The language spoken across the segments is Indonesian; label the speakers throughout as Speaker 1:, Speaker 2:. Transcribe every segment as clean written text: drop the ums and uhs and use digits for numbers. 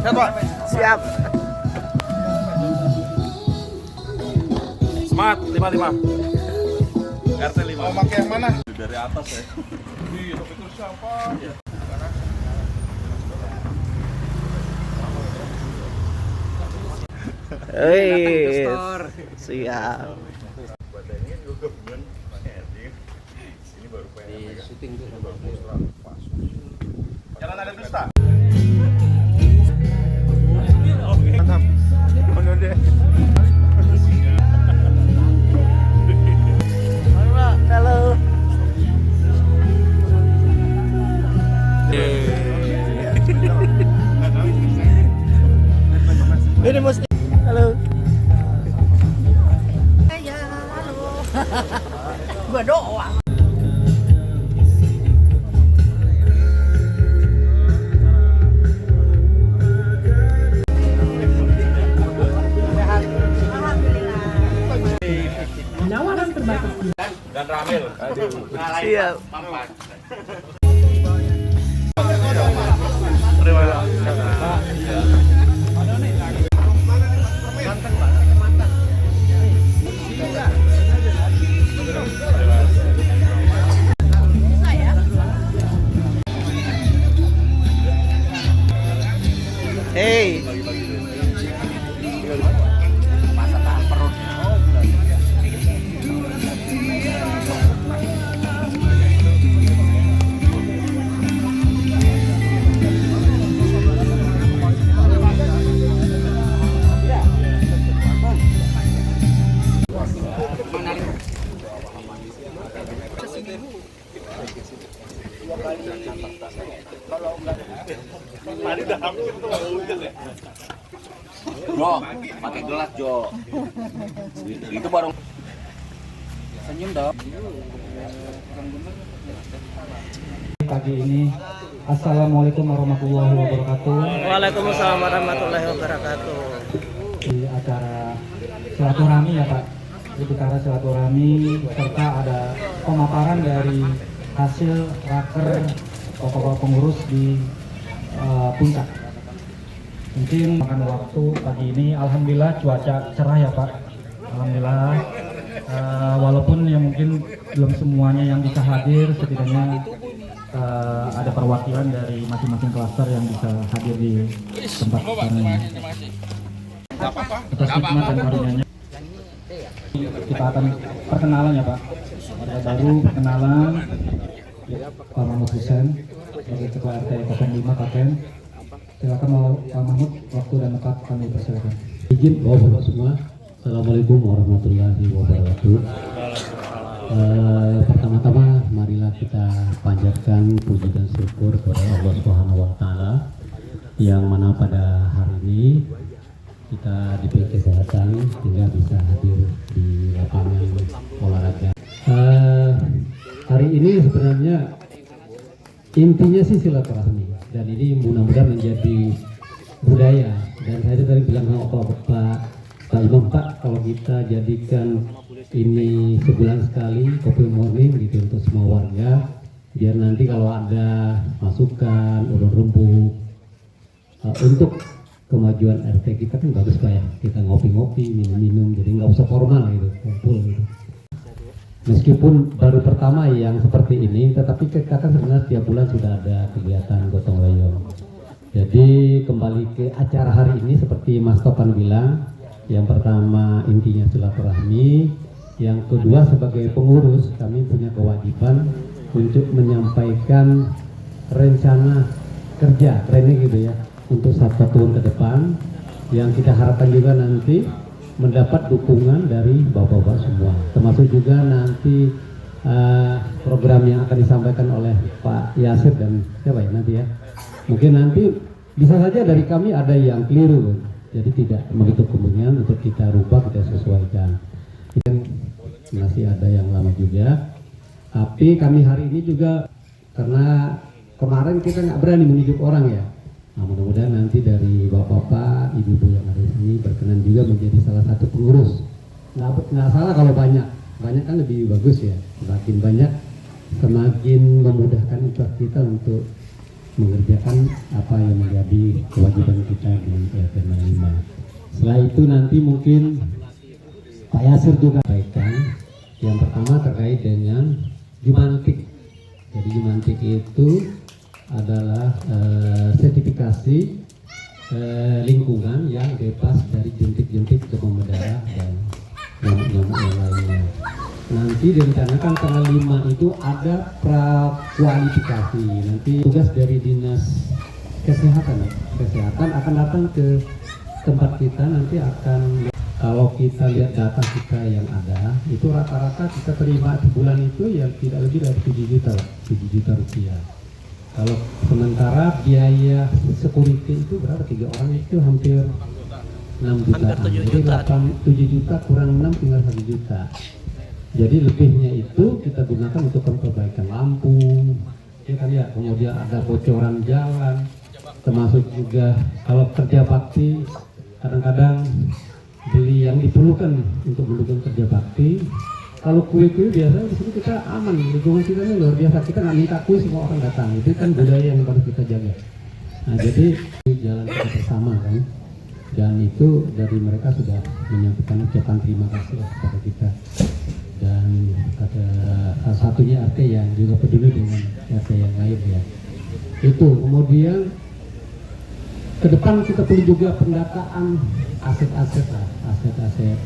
Speaker 1: Siap, Pak.
Speaker 2: Siap.
Speaker 1: Semangat 55. RT 5.
Speaker 3: Mau pakai yang mana?
Speaker 1: Dari atas ya. Iya, tapi itu siapa? Ya.
Speaker 2: Hei, siap.
Speaker 1: Badannya juga bukan ini baru pengen di syuting tuh baru jalan ada dusta.
Speaker 3: Mantap. Ono deh.
Speaker 2: Halo. Ini Mas. Halo.
Speaker 4: Ya, halo. Gua doang.
Speaker 1: Dan Ramil.
Speaker 2: Siap.
Speaker 1: Terima kasih.
Speaker 2: Hei.
Speaker 5: Jo, pakai gelas Jo. Itu baru senyum dong.
Speaker 6: Pagi ini, Assalamualaikum warahmatullahi wabarakatuh.
Speaker 2: Waalaikumsalam warahmatullahi wabarakatuh.
Speaker 6: Di acara silaturahmi ya Pak, di acara silaturahmi serta ada pemaparan dari hasil raker bapak-bapak pengurus di Puncak. Mungkin makan waktu pagi ini, alhamdulillah cuaca cerah ya Pak. Alhamdulillah, walaupun yang mungkin belum semuanya yang bisa hadir, setidaknya ada perwakilan dari masing-masing klaster yang bisa hadir di tempat ini. Atas hikmat dan karunia-Nya kita akan perkenalan ya Pak. Ada baru perkenalan Pak Mahmud Husain sebagai Ketua RT 05 Klaten. Silakan Pak Mahmud, waktu dan tempat kami persilakan.
Speaker 7: Izin Bapak semua. Assalamualaikum warahmatullahi wabarakatuh. Pertama-tama marilah kita panjatkan puji dan syukur kepada Allah Subhanahu wa taala yang mana pada hari ini kita diberi kesehatan sehingga bisa hadir di lapangan olahraga. Hari ini sebenarnya intinya sih silaturahmi dan ini mudah-mudahan menjadi budaya. Dan saya tadi bilang sama Pak Imam, Pak, kalau kita jadikan ini sebulan sekali kopi morning gitu untuk semua warga, biar nanti kalau ada masukan urun rembuk untuk kemajuan RT kita kan bagus Pak ya, kita ngopi-ngopi, minum-minum, jadi nggak usah formal gitu, kumpul gitu. Meskipun baru pertama yang seperti ini, tetapi kita kan sebenarnya setiap bulan sudah ada kegiatan gotong royong. Jadi kembali ke acara hari ini seperti Mas Topan bilang, yang pertama intinya silaturahmi, yang kedua sebagai pengurus kami punya kewajiban untuk menyampaikan rencana kerja, training gitu ya, untuk 1 tahun ke depan, yang kita harapkan juga nanti mendapat dukungan dari bapak-bapak semua, termasuk juga nanti program yang akan disampaikan oleh Pak Yasir dan siapa ya nanti ya, mungkin nanti bisa saja dari kami ada yang keliru, jadi tidak begitu kemungkinan untuk kita rubah, kita sesuaikan. Masih ada yang lama juga, tapi kami hari ini juga karena kemarin kita nggak berani menunjuk orang ya. Nah, mudah-mudahan nanti dari bapak-bapak, ibu-ibu yang ada di sini berkenan juga menjadi salah satu pengurus. Nggak salah kalau banyak kan lebih bagus ya. Semakin banyak, semakin memudahkan kita untuk mengerjakan apa yang menjadi kewajiban kita di RT 05. Setelah itu nanti mungkin Pak Yasir juga sampaikan. Yang pertama terkait dengan Jumantik. Jadi Jumantik itu adalah sertifikasi lingkungan yang bebas dari jentik-jentik demam berdarah dan nyamuk-nyamuk yang lainnya. Nanti direncanakan tanggal 5 itu ada prakualifikasi. Nanti tugas dari Dinas Kesehatan akan datang ke tempat kita, nanti akan, kalau kita lihat data kita yang ada, itu rata-rata kita terima sebulan itu yang tidak lebih dari 7 juta rupiah. Kalau sementara biaya security itu berapa? 3 orang itu hampir 6 juta. Jadi 7 juta kurang 6 tinggal 1 juta. Jadi lebihnya itu kita gunakan untuk perbaikan lampu, ya kan ya. Kemudian ada bocoran jalan, termasuk juga kalau kerja bakti kadang-kadang beli yang diperlukan untuk mendukung kerja bakti. Kalau kue-kue biasanya di sini kita aman, lingkungan kita ini luar biasa. Kita nggak minta kue semua orang datang, itu kan budaya yang harus kita jaga. Nah jadi jalan kita bersama kan, dan itu dari mereka sudah menyampaikan ucapan terima kasih kepada kita. Dan ada salah satunya RT yang juga peduli dengan RT yang lain ya. Itu kemudian ke depan kita perlu juga pendataan aset-aset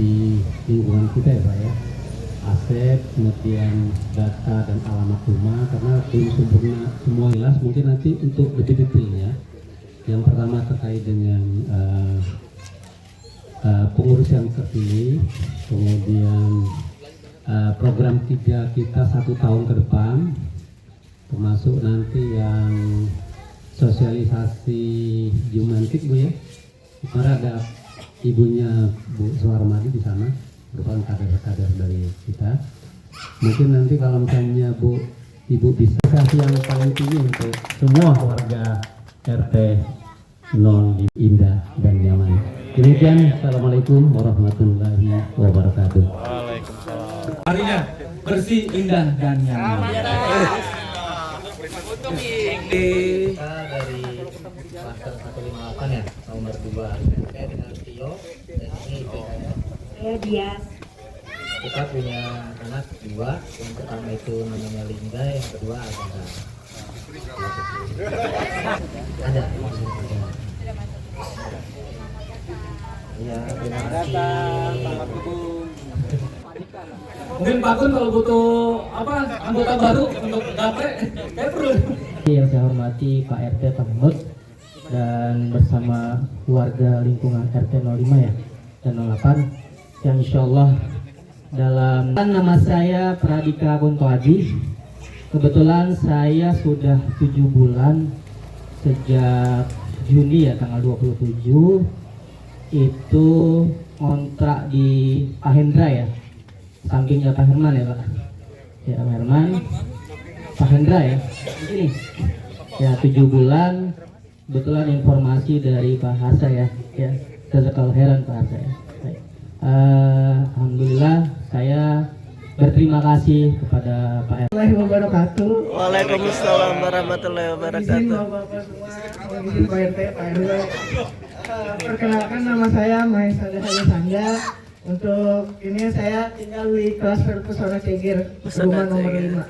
Speaker 7: di lingkungan kita ya Pak ya. Aset, kemudian data dan alamat rumah, karena belum sempurna semua jelas. Mungkin nanti untuk lebih detailnya, yang pertama terkait dengan pengurus yang terpilih, kemudian program 3 kita 1 tahun ke depan, termasuk nanti yang sosialisasi Jumantik Bu ya. Kemarin ada ibunya Bu Suharmadi di sana, merupakan kader-kader dari kita. Mungkin nanti kalau misalnya Ibu bisa kasih yang paling tinggi untuk semua warga RT 0 indah dan nyaman. Demikian, assalamualaikum warahmatullahi wabarakatuh.
Speaker 2: Waalaikumsalam.
Speaker 6: Harinya bersih, indah dan nyaman.
Speaker 2: Kita dari Klaster 158 ya, nomor 2. Saya dengan Tio dan ini IPK-nya.
Speaker 4: Saya Dias.
Speaker 2: Kita punya anak 2, yang pertama itu namanya Linda, yang kedua Agatha. Ada. Ya, terima kasih.
Speaker 6: Mungkin Pak Gun kalau butuh anggota baru untuk dapet, saya perlu.
Speaker 8: Yang saya hormati Pak RT Tahmud dan bersama keluarga lingkungan RT 05 ya dan 08 yang insya Allah dalam nama saya Pradika Kunto Haji. Kebetulan saya sudah 7 bulan sejak Juni ya tanggal 27 itu kontrak di Pak Hendra ya, sampingnya Pak Herman ya Pak ya, Pak Herman, Pak Hendra ya begini ya 7 bulan. Kebetulan informasi dari Pak Harsa ya jazakallahu khairan Pak Harsa ya. Alhamdulillah saya berterima kasih kepada Pak RT.
Speaker 4: Warahmatullahi wabarakatuh.
Speaker 2: Waalaikumsalam warahmatullahi
Speaker 4: Izin
Speaker 2: wabarakatuh.
Speaker 4: bapak-bapak semua, izin Pak RT, Pak RW. Perkenalkan nama saya Mahesa Dahlia Sangga. Untuk ini saya tinggal di Klaster Pesona Cegir, rumah nomor 5.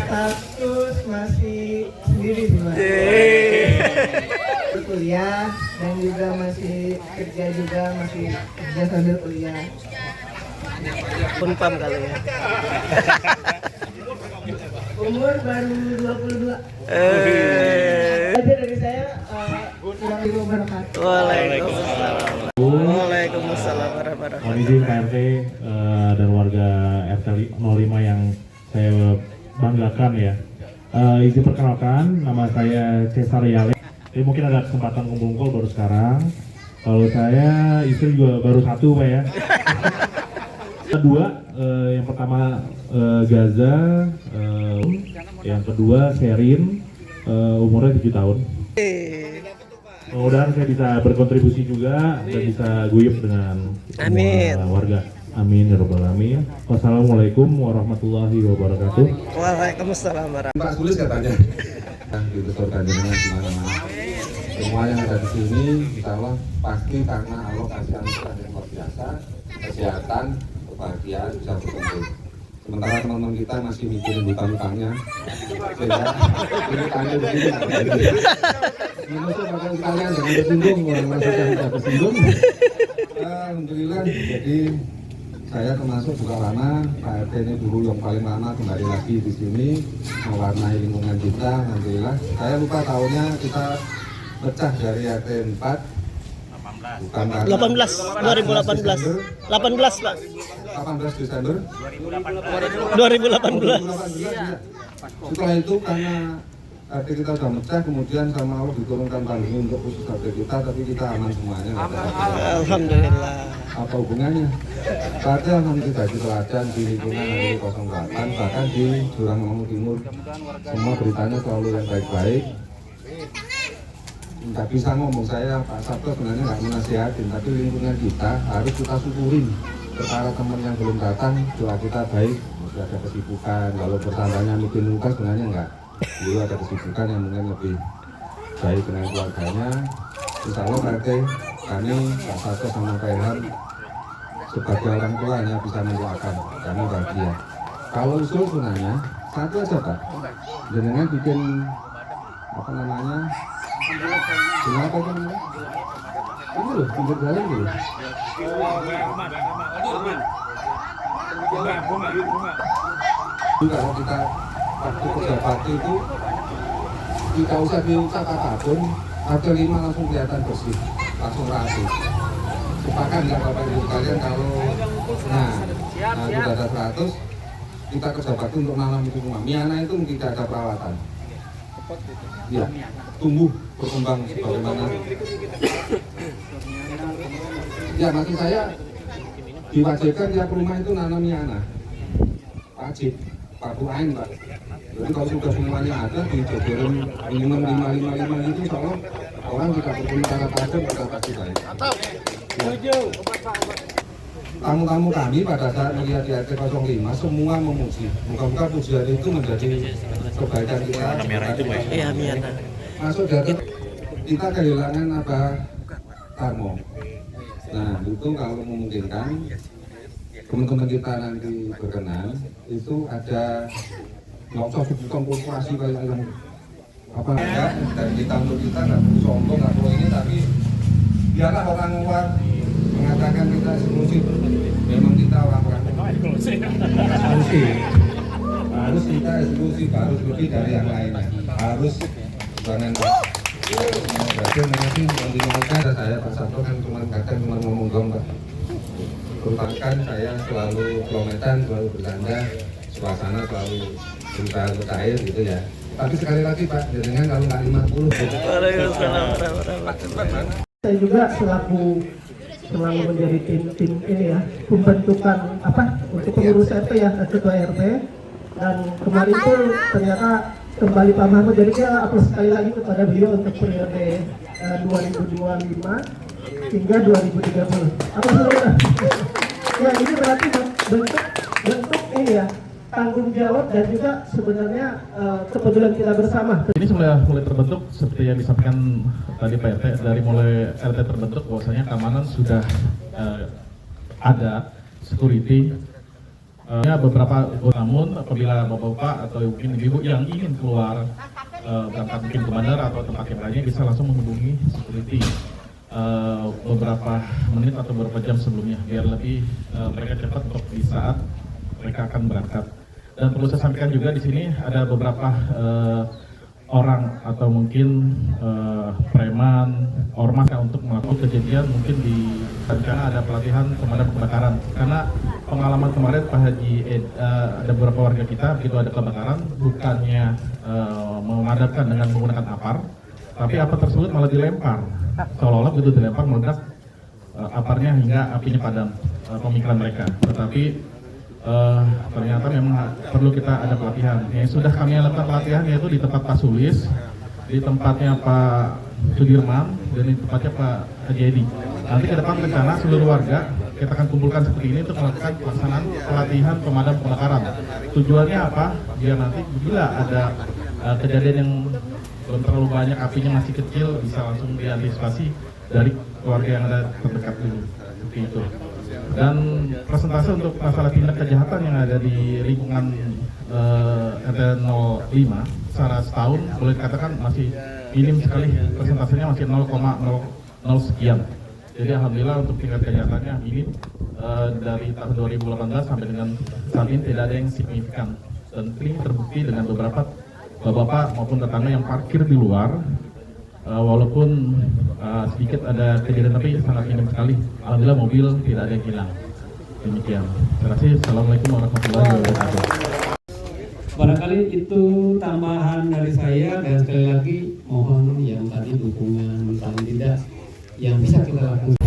Speaker 4: Status masih sendiri sih Mas. Kuliah dan juga masih kerja juga, masih kerja sambil kuliah.
Speaker 2: Punpam kali ya.
Speaker 4: Umur baru 22. Aja dari saya kurang lebih wabarakatuh.
Speaker 2: Waalaikumsalam. Waalaikumsalam warahmatullahi
Speaker 3: Mohon izin Pak RT dan warga RT 05 yang saya banggakan ya. Izin perkenalkan, nama saya Cesar Yale. Jadi mungkin ada kesempatan ngumpul baru sekarang. Kalau saya istri juga baru 1 Pak ya. 2, yang pertama Gaza, yang kedua Sherin, umurnya 7 tahun. Mudah-mudahan saya bisa berkontribusi juga dan bisa guyup dengan semua warga. Amin ya rabbal alamin. Wassalamualaikum warahmatullahi wabarakatuh.
Speaker 4: Waalaikumsalam warahmatullahi
Speaker 9: Pak Sulis katanya disetorkan dengan di mana-mana. Semua yang ada di sini, insya Allah pasti karena Allah kasih anugerah yang luar biasa, kesehatan, kebahagiaan bisa berkumpul. Sementara teman-teman kita masih mikirin hutang-hutangnya, sehingga ini tanya begini. Manusia bakal sekalian jangan tersinggung, orang manusia tidak tersinggung. Alhamdulillah, jadi saya termasuk juga lama, Pak RT ini dulu yang paling lama kembali lagi di sini mewarnai lingkungan kita. Alhamdulillah, saya lupa tahunnya kita pecah dari RT 4 bukan
Speaker 4: 18 2018 18 Pak
Speaker 9: 18 Desember
Speaker 4: 2018.
Speaker 9: ya. Setelah itu karena RT kita sudah pecah, kemudian sama Allah diturunkan pandemi untuk khusus RT kita, tapi kita aman semuanya.
Speaker 4: Alhamdulillah.
Speaker 9: Apa hubungannya? Padahal memang kita di teladan di lingkungan RW 08, bahkan di Jurang Mangu Timur, semua beritanya selalu yang baik-baik. Nggak bisa ngomong, saya Pak Sabto sebenarnya nggak menasihatin, tapi lingkungan kita harus kita syukurin. Perkara teman yang belum datang, doa kita baik, masih ada kesibukan. Kalau bertambahnya mungkin luka sebenarnya nggak. Dulu ada kesibukan yang mungkin lebih baik dengan keluarganya. Insya Allah RT kami Pak Sabto sama Pak Ilham sebagai orang tuanya bisa mendoakan kami bahagia. Kalau usul sebenarnya satu aja Pak, jenengan bikin apa namanya? Kenapa itu namanya? Ini loh, pinggir jalan dulu. Kalau kita waktu kerja bakti itu tidak usah diucap apapun, ada 5 langsung kelihatan bersih, langsung rapi. Sepakat nggak Bapak Ibu sekalian kalau sudah ada 100 kita kerja bakti untuk nanam itu rumah. Miana itu tidak ada perawatan. Ya, tumbuh berkembang sebagaimana. Ya, maksud saya diwajibkan tiap rumah itu nanam miana. Wajib, Pak Ain Pak. Jadi kalau sudah semuanya ada dijodohin minimum 555 itu, insya Allah orang tidak perlu cara tajam kita pasti baik. Ya. Tamu-tamu kami pada saat melihat di RT 05 semua memuji. Muka-muka pujian itu menjadi kebaikan kita.
Speaker 4: Iya, miana.
Speaker 9: Masuk dari kita kehilangan apa Tarmo. Nah itu kalau memungkinkan teman-teman kita nanti berkenan itu ada nggak usah sebutan korporasi kayak yang apa ya, dan kita untuk kita nggak perlu sombong, nggak perlu ini, tapi biarlah orang luar mengatakan kita eksklusif. Memang kita orang-orang eksklusif, harus kita eksklusif, harus lebih dari yang lainnya, harus jangan berarti nanti yang dimaukan saya Pak Sabto kan kadang cuma ngomong dong Pak. Perbankan saya selalu kilometer, selalu bercanda, suasana selalu berusaha untuk cair gitu ya. Tapi sekali lagi Pak, dengan kalau nggak 50.
Speaker 4: Saya juga selalu menjadi tim ini ya, pembentukan apa untuk pengurus RT ya, ketua RT. Dan kemarin pun ternyata kembali Pak Mahmud, jadi saya apel sekali lagi kepada beliau untuk periode 2025 hingga 2030. Apa saudara? Ya ini berarti bentuk ini ya, tanggung jawab dan juga sebenarnya kepedulian kita bersama.
Speaker 3: Ini sudah mulai terbentuk seperti yang disampaikan tadi Pak RT, dari mulai RT terbentuk bahwasanya keamanan sudah ada, security. Beberapa namun apabila bapak-bapak atau mungkin ibu yang ingin keluar berangkat mungkin ke bandara atau tempat yang lainnya bisa langsung menghubungi security beberapa menit atau beberapa jam sebelumnya biar lebih mereka cepat untuk di saat mereka akan berangkat. Dan perlu saya sampaikan juga di sini ada beberapa orang atau mungkin preman, ormas untuk melakukan kejadian mungkin di rencana ada pelatihan pemadam kebakaran. Karena pengalaman kemarin Pak Haji ada beberapa warga kita begitu ada kebakaran bukannya memadamkan dengan menggunakan apar, tapi apar tersebut malah dilempar. Seolah-olah begitu dilempar meledak aparnya hingga apinya padam, pemikiran mereka. Tetapi ternyata memang perlu kita ada pelatihan. Yang sudah kami lakukan pelatihan yaitu di tempat Pak Sulis, di tempatnya Pak Sudirman dan ini tempatnya Pak Haji Edi. Nanti ke depan rencana seluruh warga kita akan kumpulkan seperti ini untuk melakukan pelaksanaan pelatihan pemadam kebakaran. Tujuannya apa? Biar nanti bila ada kejadian yang belum terlalu banyak, apinya masih kecil, bisa langsung diantisipasi dari keluarga yang ada terdekat dulu. Seperti itu. Dan presentase untuk masalah tindak kejahatan yang ada di lingkungan RT 05 secara setahun boleh dikatakan masih minim sekali, presentasenya masih 0,00 sekian. Jadi alhamdulillah untuk tingkat kejahatannya minim, dari tahun 2018 sampai dengan saat ini tidak ada yang signifikan. Dan ini terbukti dengan beberapa bapak-bapak maupun tetangga yang parkir di luar, walaupun sedikit ada kejadian tapi sangat minim sekali. Alhamdulillah mobil tidak ada yang hilang. Demikian. Terima kasih. Assalamualaikum warahmatullahi wabarakatuh.
Speaker 7: Barangkali itu tambahan dari saya, dan sekali lagi mohon yang tadi dukungan paling tidak yang bisa kita lakukan